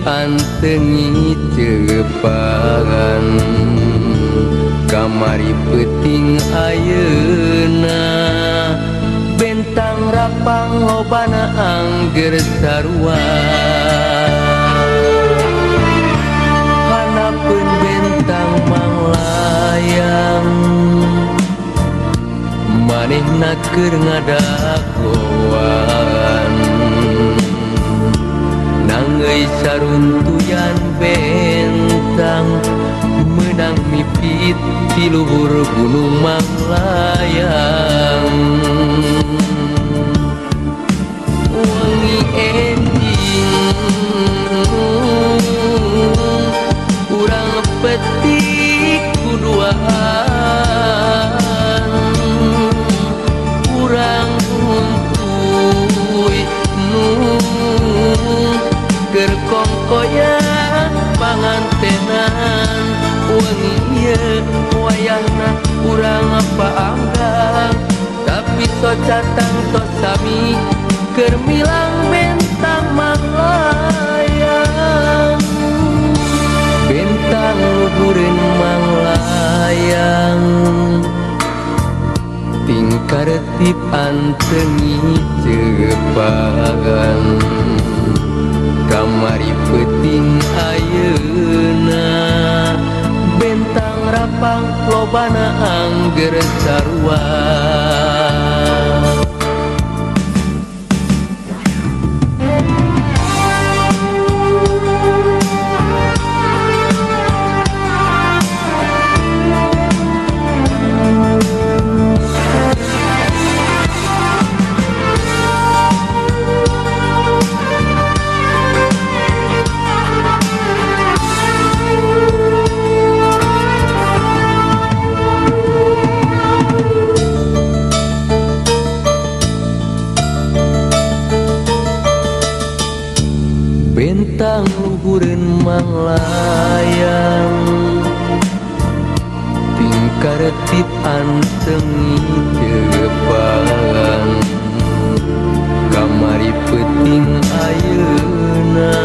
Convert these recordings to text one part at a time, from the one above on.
Pantengi cepagan kamari peting ayeuna bentang rapang lobana angger sarua hanapeun bentang manglayang manehna keur ngadagoan nangeuy saruntuyan bentang menang mipit di luhur gunung Manglayang wangi enjing urang petik kuduaan urang untuy keur kongkoyan pangantenan wangi ieu wayahna urang paanggang tapi socatang tos sami keur milang bentang Manglayang bentang luhureun Manglayang tingkar ti pantengi cepagan kamari peting ayeuna bentang rapang lobana angger sarua bentang luhureun Manglayang tingkar ti pantengi cepagan kamari peting ayeuna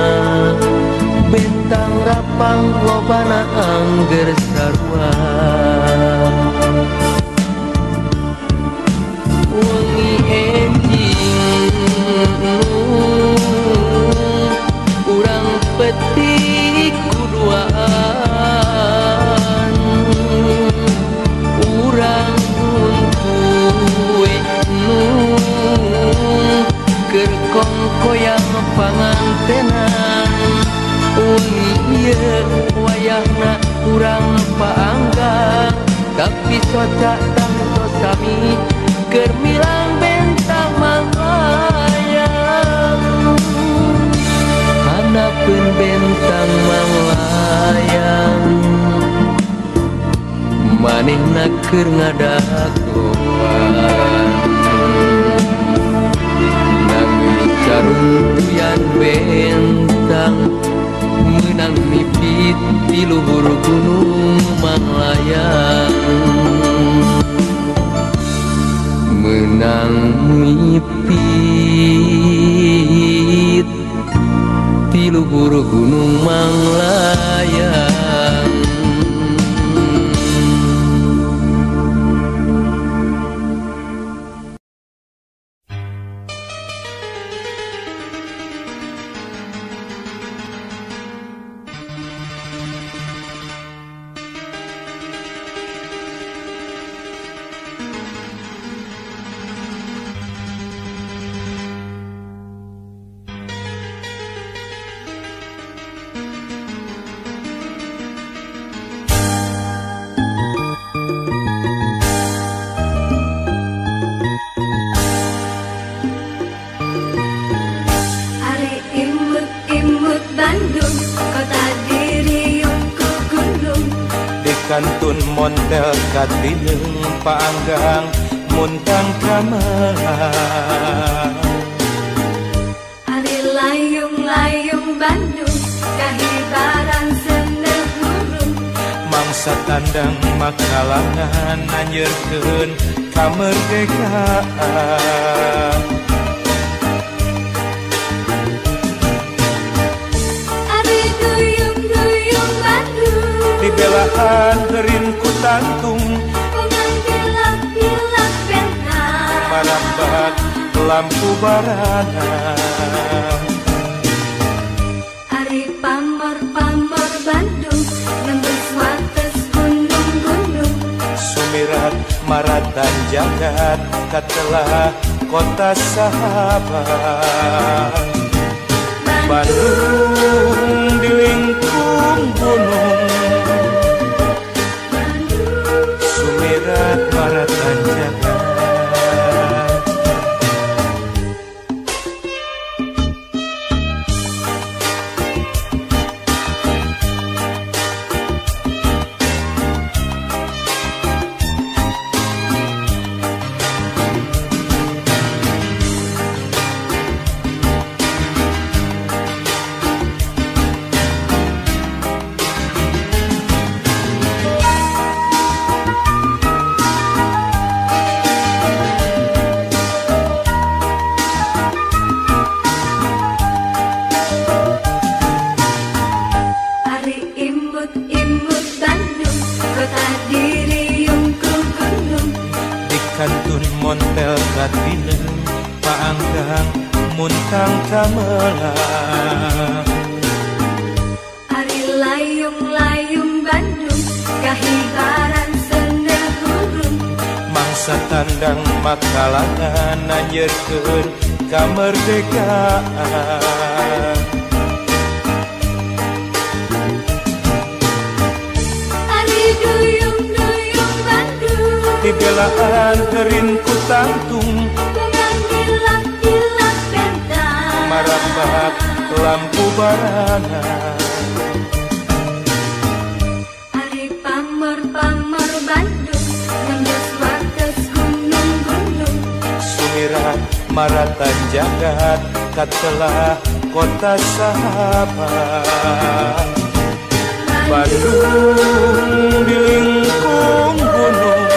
bentang rapang lobana angger sarua wangi enjing urang petik kuduaan urang untuy keur kongkoyang pangantenan wangi ieu wayahna urang paanggang tapi soca tangtos sami keur milang bentang Manglayang hanapeun bentang Manglayang manehna keur ngadagoan nangeuy saruntuyan bentang menang mipit di luhur gunung Manglayang menang mipit di luhur gunung Manglayang kantun montel katineung paanggang muntang kamelang. Ari layung-layung Bandung kahibaran seneuh gurung, Mangsa tandang makalangan anjeurkeun kamerdekaan. Ari duyung-duyung Bandung Dibelaan heurin ku tantung Bungan bilak-bilak bentang marambat lampu barana. Ari pamor-pamor Bandung nembus wates gunung-gunung, Sumirat maratan jagat katelah kota sahabat. Bandung dilingkung gunung, sumirat maratan jagat. Ari imut-imut Bandung kota diriung ku gunung, Di kantun montel katineung paanggang muntang kamelang. Ari layung-layung Bandung kahibaran seneuh gurung, Mangsa tandang makalangan anjeurkeun kamerdekaan. Ari duyung-duyung Bandung Dibelaan heurin ku tantung bungan bilak-bilak bentang marambat lampu barana. Ari pamor-pamor Bandung nembus wates gunung-gunung, Sumirat maratan jagat katelah kota sahabat. Bandung dilingkung gunung,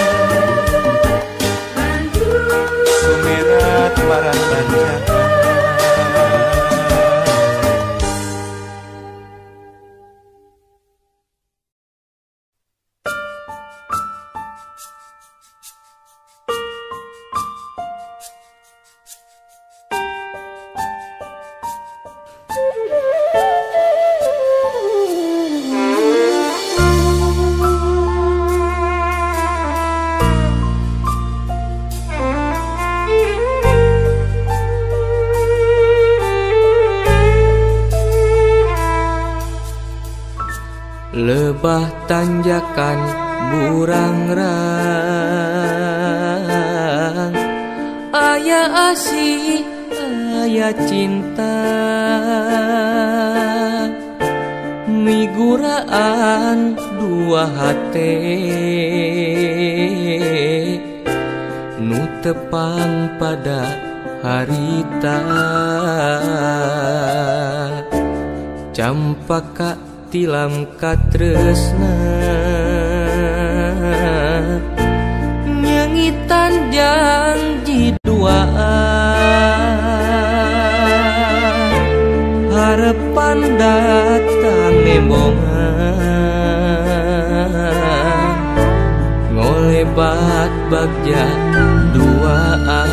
sumirat maratan jagat. Lebah tanjakan burangrang, aya asih aya cinta, miguraan dua hate nu tepang pada harita. Campaka tilam katresna nyengitan janji duaan, harapan datang nembongan, ngolebat bagja duaan.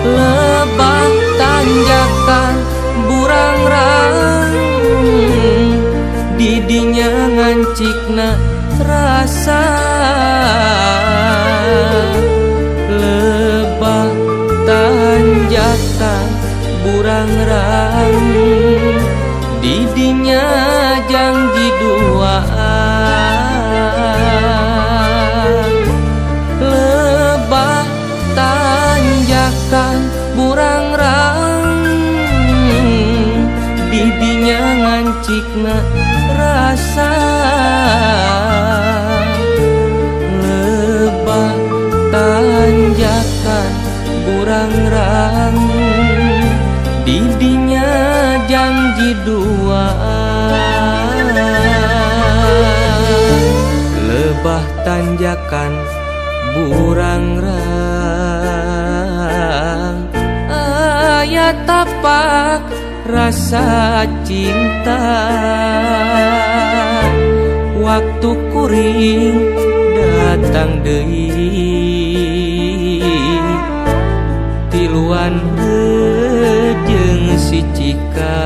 Lebah tanjakan burangrang, didinya ngancikna rasa. Lebah tanjakan burangrang, didinya janji duaan. Lebah tanjakan burangrang, didinya ngancikna rasa lebah tanjakan burangrang didinya janji dua lebah tanjakan burangrang aya tapak rasa cinta waktu kuring datang deui tiluan jeung si Cika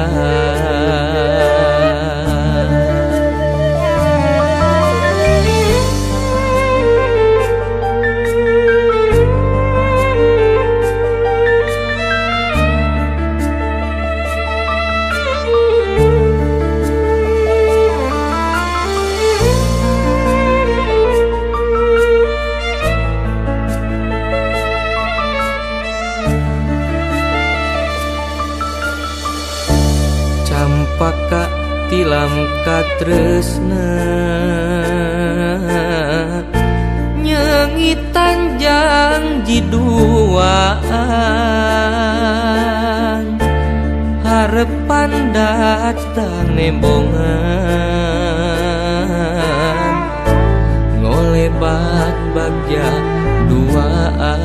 Campaka tilam katresna nyengitan janji duaan harepan datang nembongan ngolebak bagja duaan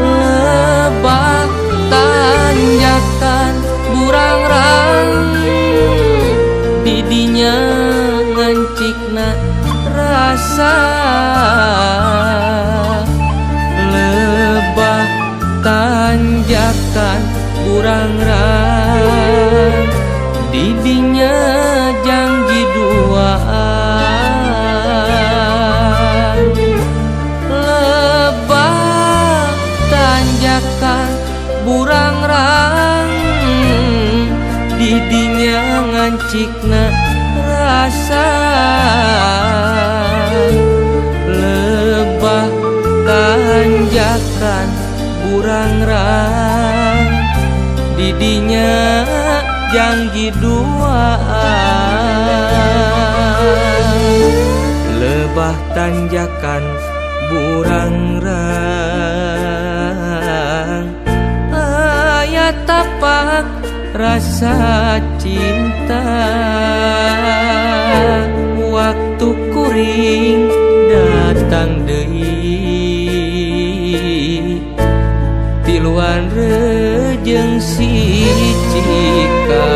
lebak tanjakan burangrang didinya ngancikna rasa lebah tanjakan burangrang didinya janji duaan lebah tanjakan burangrang didinya ngancikna rasa lebah tanjakan burangrang didinya janji duaan lebah tanjakan burangrang aya tapak rasa cinta waktu kuring datang deui tiluan rejeng si Cika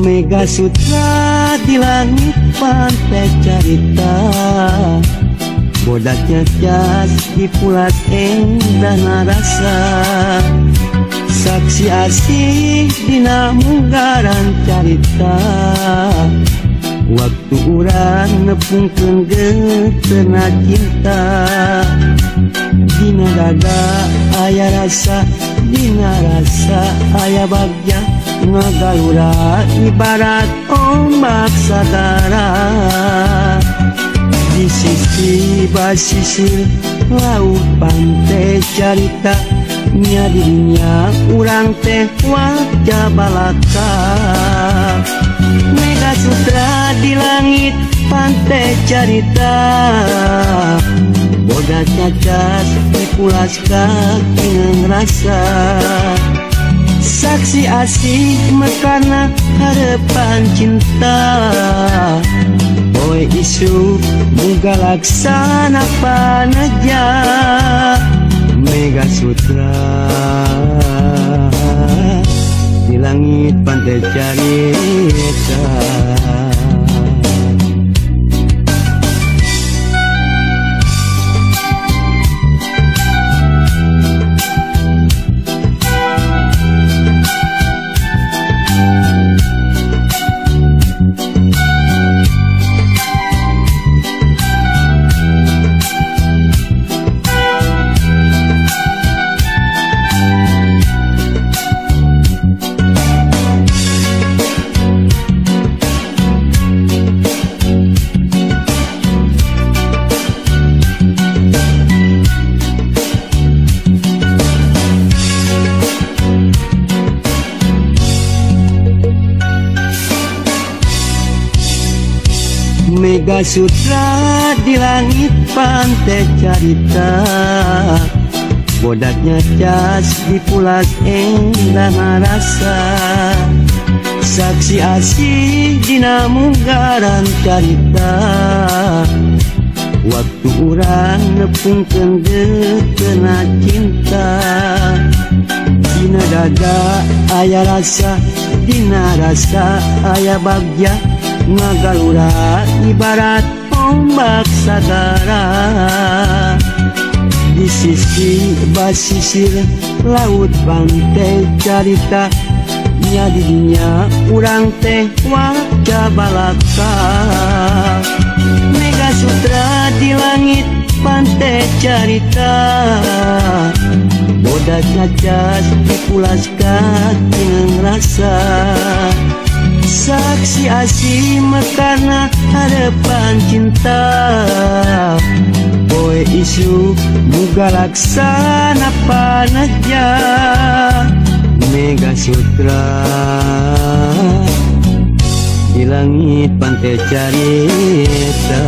Mega Sutra di langit pantai carita bodaknya jas di pulat endah narasa saksi asih dina munggaran carita waktu urang nepungkeun geuteuna cinta dina dada aya rasa dina rasa aya bagja ngagalura ibarat ombak sadara di sisi basisir laut pantai carita nya dirinya urang teh wajah balaka Mega Sutra di langit pantai carita boga cacas dipulas kaki ngerasa saksi asih mekana harapan cinta boy isu muga laksana panaja Mega Sutra di langit pantai carita. Mega Sutra di langit pantai carita, bodaknya cas di pulas endah rasa, saksi asih dina munggaran carita, waktu urang nepungkeun kena cinta. Dina dada aya rasa, dina rasa aya bagja, ngagalura ibarat ombak sagara. Di sisi basisir laut pantai carita, nya di dinya urang teh waca balaka. Mega Sutra di langit pantai carita, bodaknya cas dipulaskan dengan rasa, saksi asih mekarna harapan cinta. Boy isu muga laksana panaja. Mega Sutra di langit pantai carita.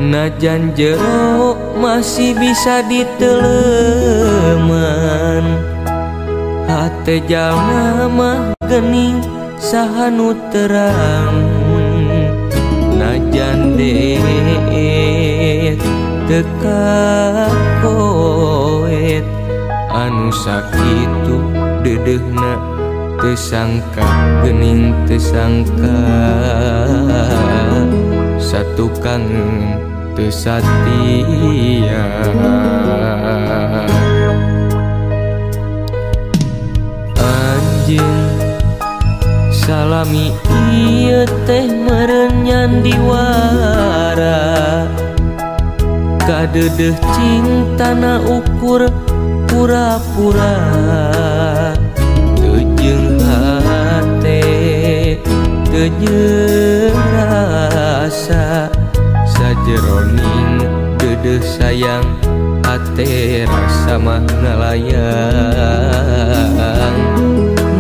Najan jero masih bisa diteleman, hate jalma mah geuning sahanu terang. Najan deet teka koet, anu sakitu dedehna tesangka geuning tesangka. Satu kangen tesatia, anjeun salami ieu teh meureun nyandi wara. Kadedeh cintana ukur pura-pura, teu jeung hate teu jeung rasa. Sajeroning dedeh sayang hate rasa mah ngalayang,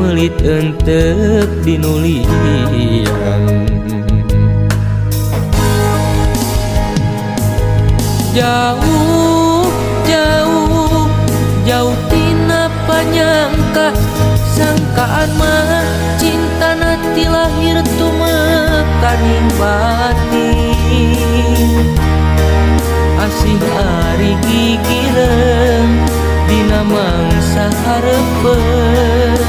melit entep dinulian. Jauh, jauh, jauh tina panyangka, sangkaan mah cintana ti lahir tumekaning batin. Asih ari gigireun dina mangsa hareupeun,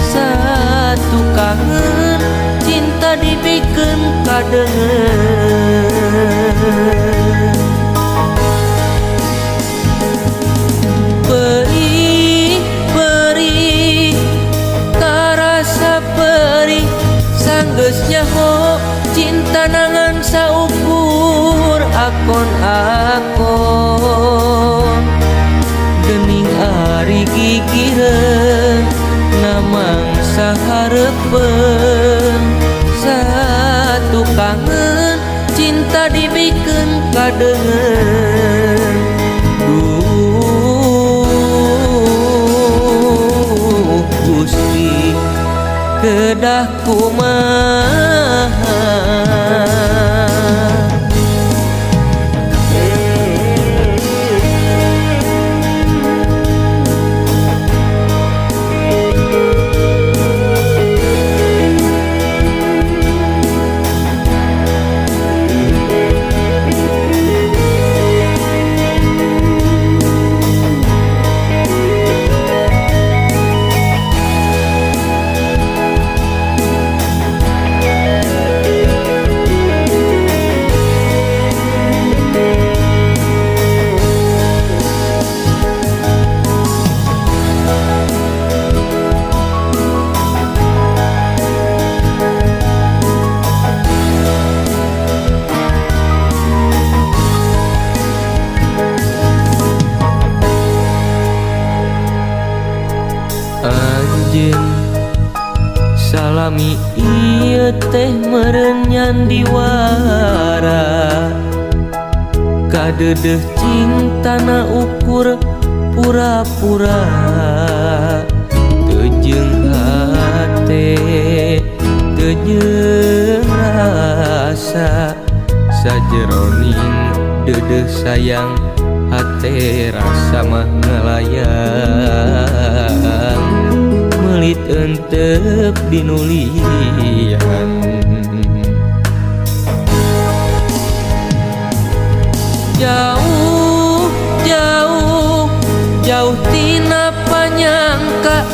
satu kangen cinta dibikeun kadeungeun. Perih, perih, karasa tanangan saukur akon-akon gening ari gigireun namang sahareupeun satu kangen cinta dibikeun kadeungeun duh Gusti kedah kumaha salami ieu teh meureun nyandiwara kadedeh cintana ukur pura-pura teu jeung hate teu jeung rasa sajeroning dedeh sayang hate rasa mah ngalayang melit entep dinulian jauh jauh jauh tina panyangka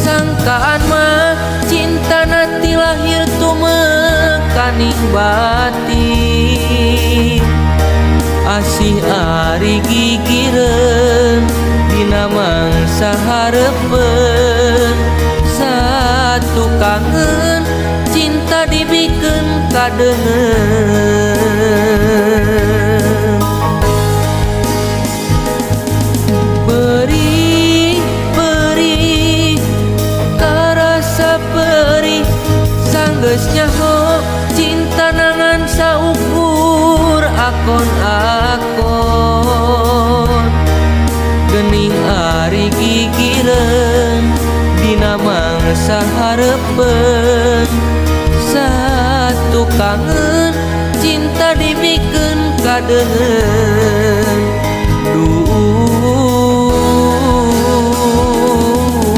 sangkaan mah cinta nanti lahir tumekaning batin asih ari gigireun dina mangsa hareupeun satu kangen cinta dibikeun kadeungeun beri beri karasa perih sanggeus nyaho cinta nangan saukur akon-akon gening ari gigireun dina mangsa hareupeun satu kangen cinta dibikeun kadeungeun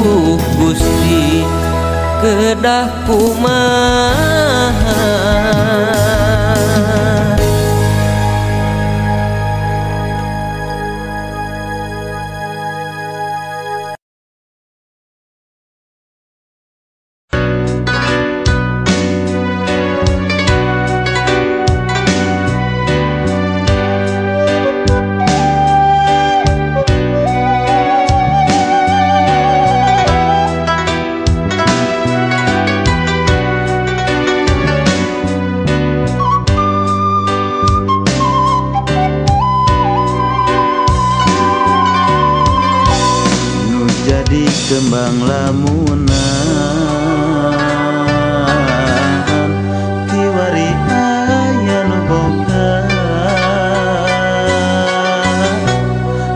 duh Gusti kedah kumaha kembang lamunan kiwari aya nu boga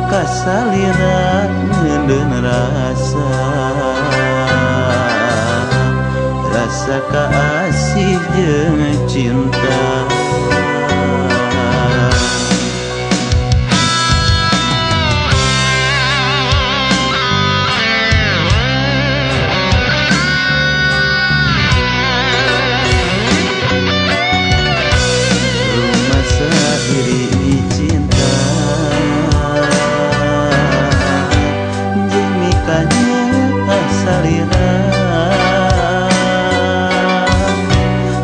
kasalira ngeundeun rasa kaasih jeung cinta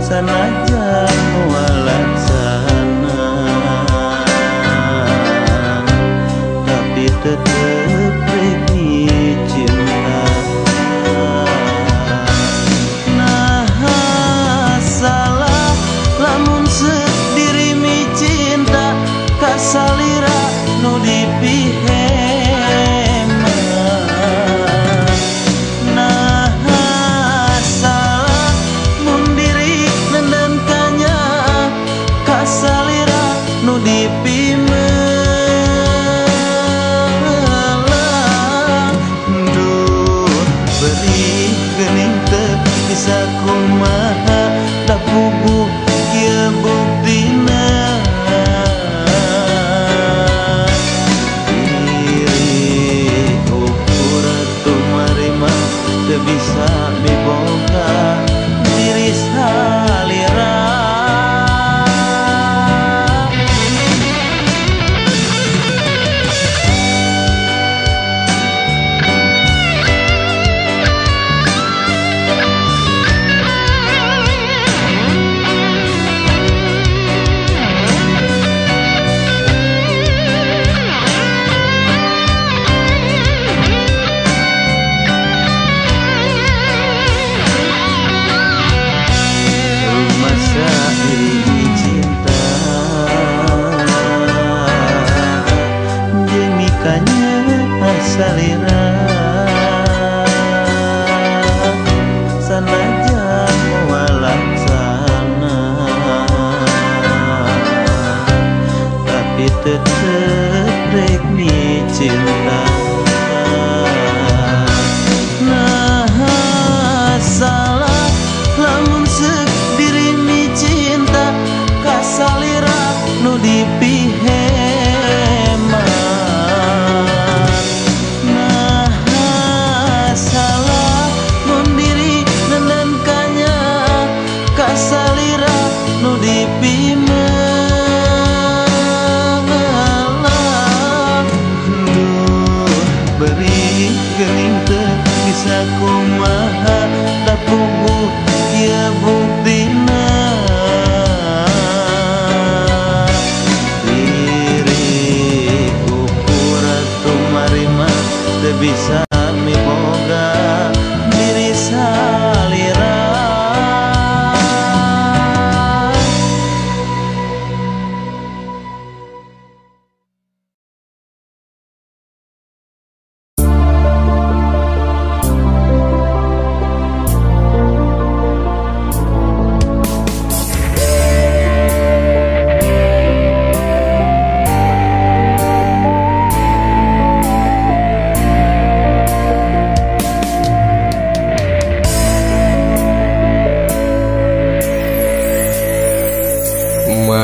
sanajan walat kasalira nu dipihema nah salah mun diri nendenkanya kasalira nu dipime bisa kumaha da puguh kieu buktina diri ukur tumarima teu bisa miboga diri salira salira sanajan walaksana tapi tetep rek mi cinta nah salah lamun seuk diri mi cinta kasalira nu dipihema bisa kumaha da puguh kieu buktina diri ukur tumarima teu bisa miboga diri salira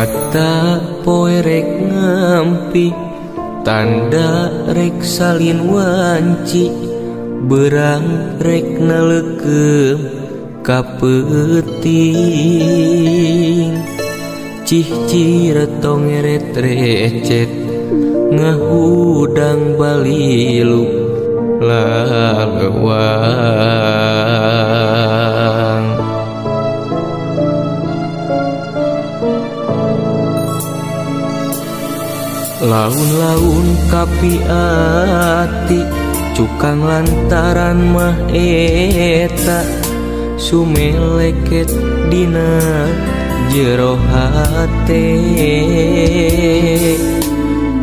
mata poe rek ngampi tanda rek salin wanci berang rek naleukeum ka peuting cih ciretong eret recet ngahudang balilu laleuwang laun-laun kapi ati cukang lantaran mah eta sumeleket dina jero hate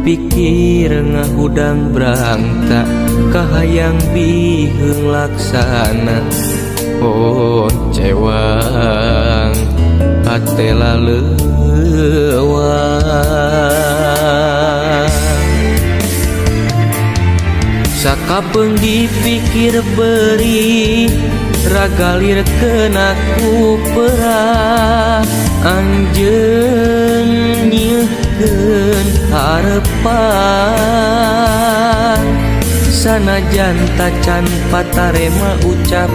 pikir ngahudang brangta kahayang biheung laksana cewang hate laleuwang sakapeung dipikir beri ragalir kenaku perah anjeun nyeuhkeun harepan sanajan tacan patarema ucap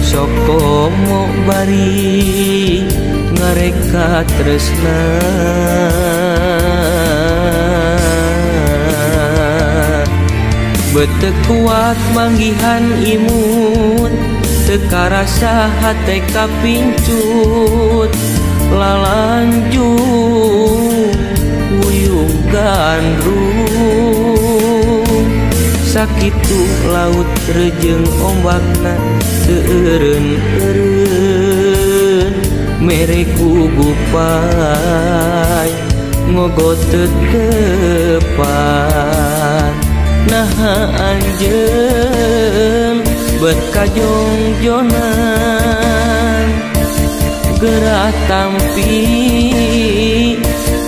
sok komo bari ngareka tresna beteu kuat manggihan imut teu karasa hate kapincut lalanjut wuyung gandrung sakitu laut rejeung ombakna teu eureun-eureun mere gugupai ngogot tetepan nah anjeun bet kajongjonan gerak tampi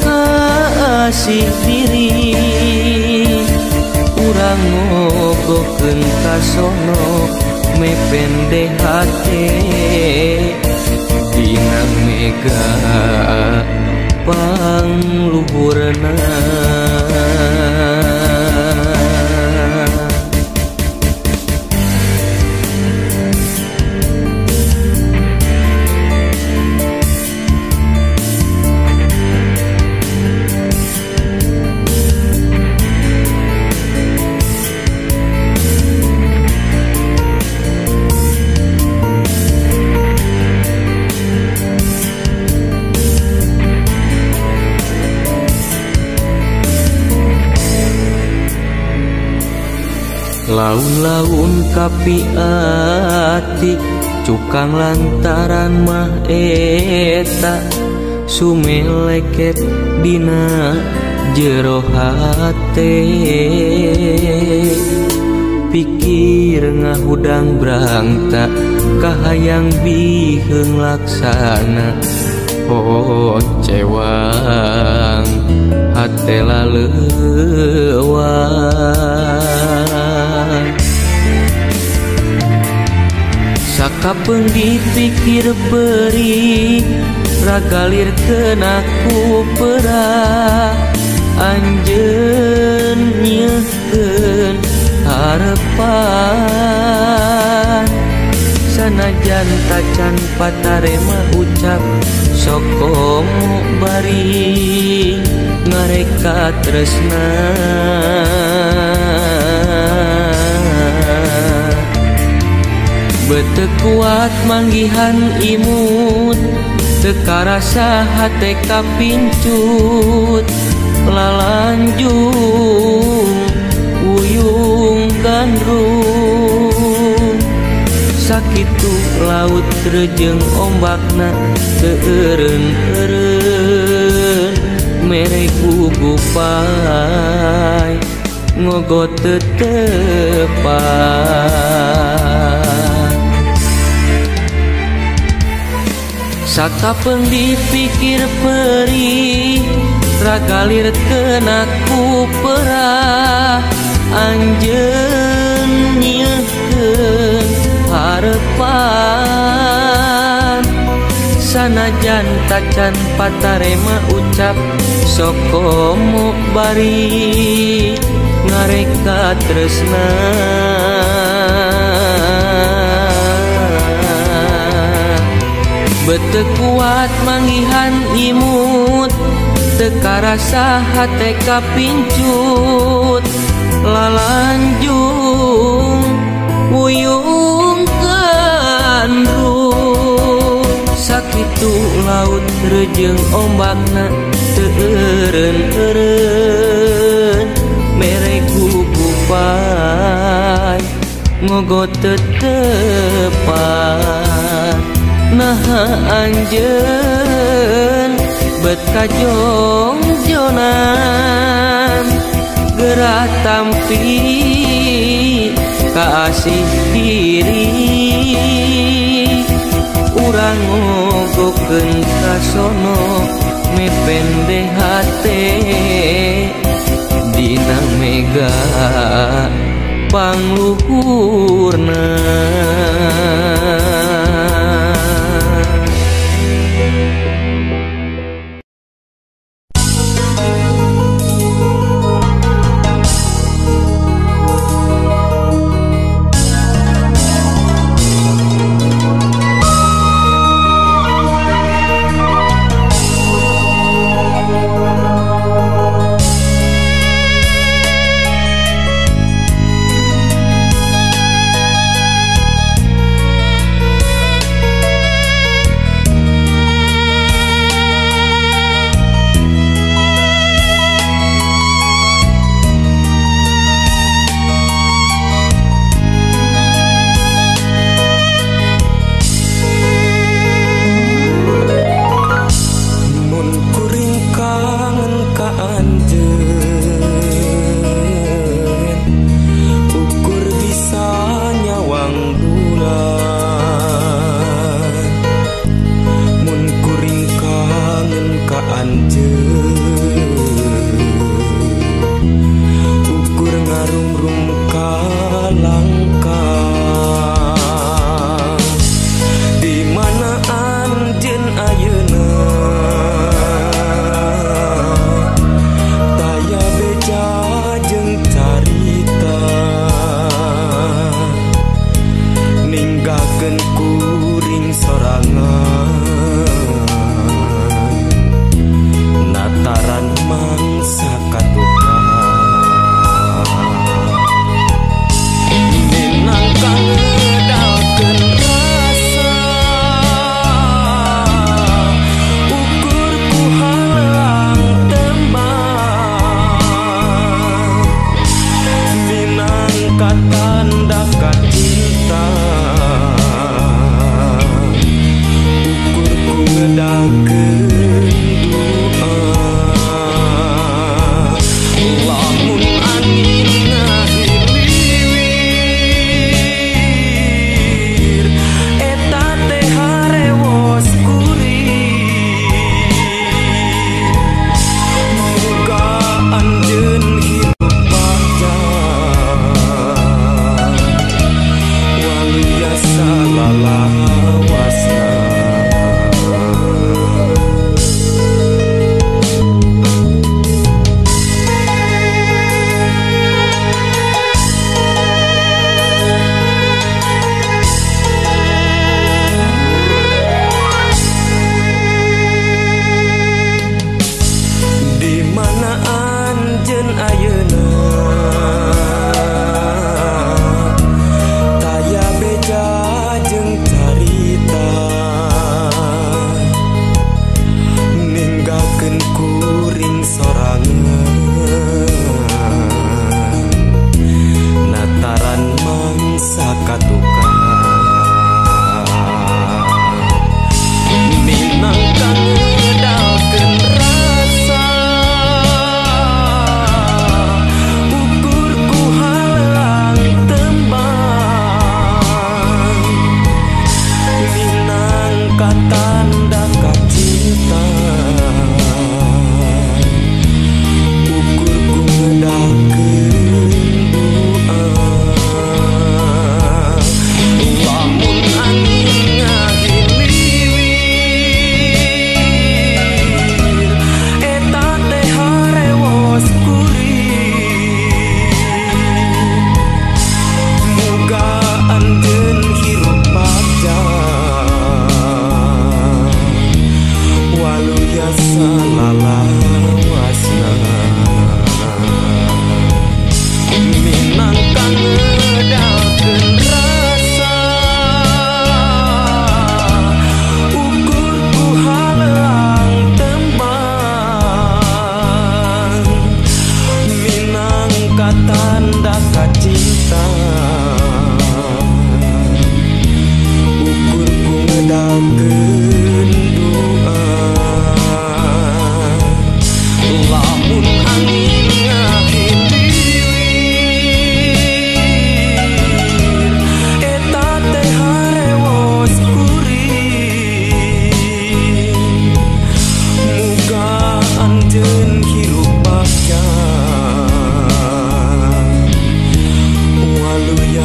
kasih diri urang ngogokeun kasono mepende hate dina mega pangluhurna laun-laun kapi ati cukang lantaran mah eta sumeleket dina jero hate pikir ngahudang brangta kahayang biheung laksana cewang hate laleuwang sakapeung dipikir perih ragalir kenaku perah anjeun nyeukeun harepan sanajan tacan patarema ucap sokomo bari ngareka tresna bete kuat manggihan imut teka rasa hate kapincut lalanjung uyung gandrung sakitu laut terjeng ombakna teureun-eureun mere gugupai ngogot tetepan sakapeung dipikir perih ragalir kenaku perah anjeun nyeukeun harepan sanajan tacan patarema ucap sokomo bari ngareka tresna bete kuat manggihan imut teka rasa hate kapincut lalanjung uyung gandrung sakitu laut terjeng ombakna teureun-eureun mere gugupai ngogot tetepan nah anjeun bet kajongjonan gerak tampi kasih diri urang ngogokeun kasono mepende hate dina mega pangluhurna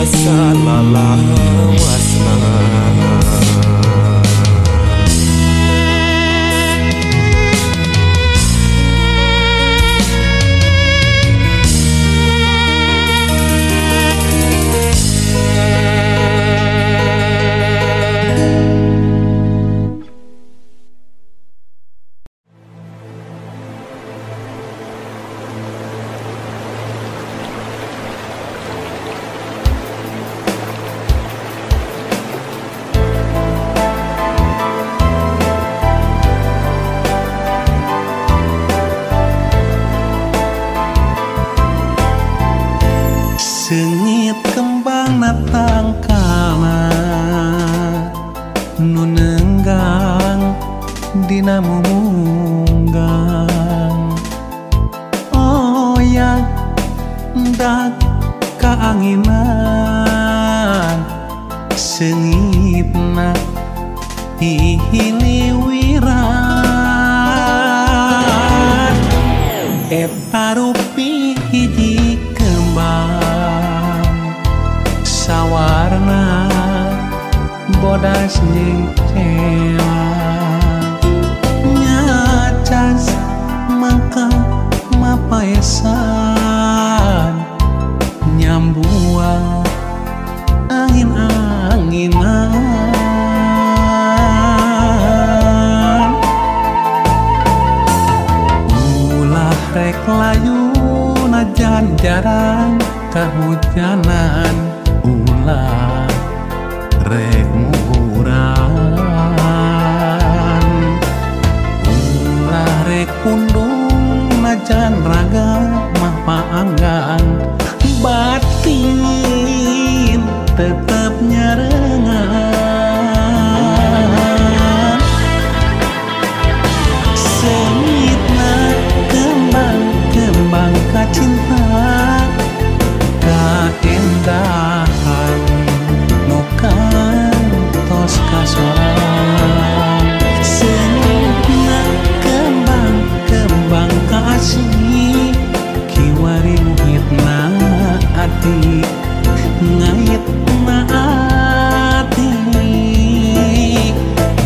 salahawasna. Sengit kembang natang kana nu nenggang dina munggang oyak dak kaanginan sengitna hihiliwiran eta rupi hiji kembang sawarna bodas jeung cela nyacas mangka mapaesan nyambua angin-anginan ulah rek layu najan jarang kahujanan ulah rek muhuran ulah rek pundung najan raga mah paanggan batin tetep nyarengan sengitna kembang-kembang kacinta kaendahan tos kasoran sengitna kembang-kembang kasih kiwari muhitna ati ngayitna ati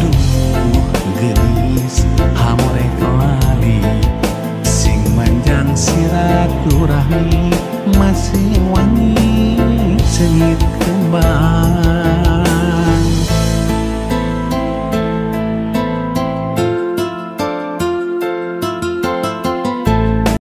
duh geus hamore kelali sing manjang silaturahmi masih wangi sengit kembang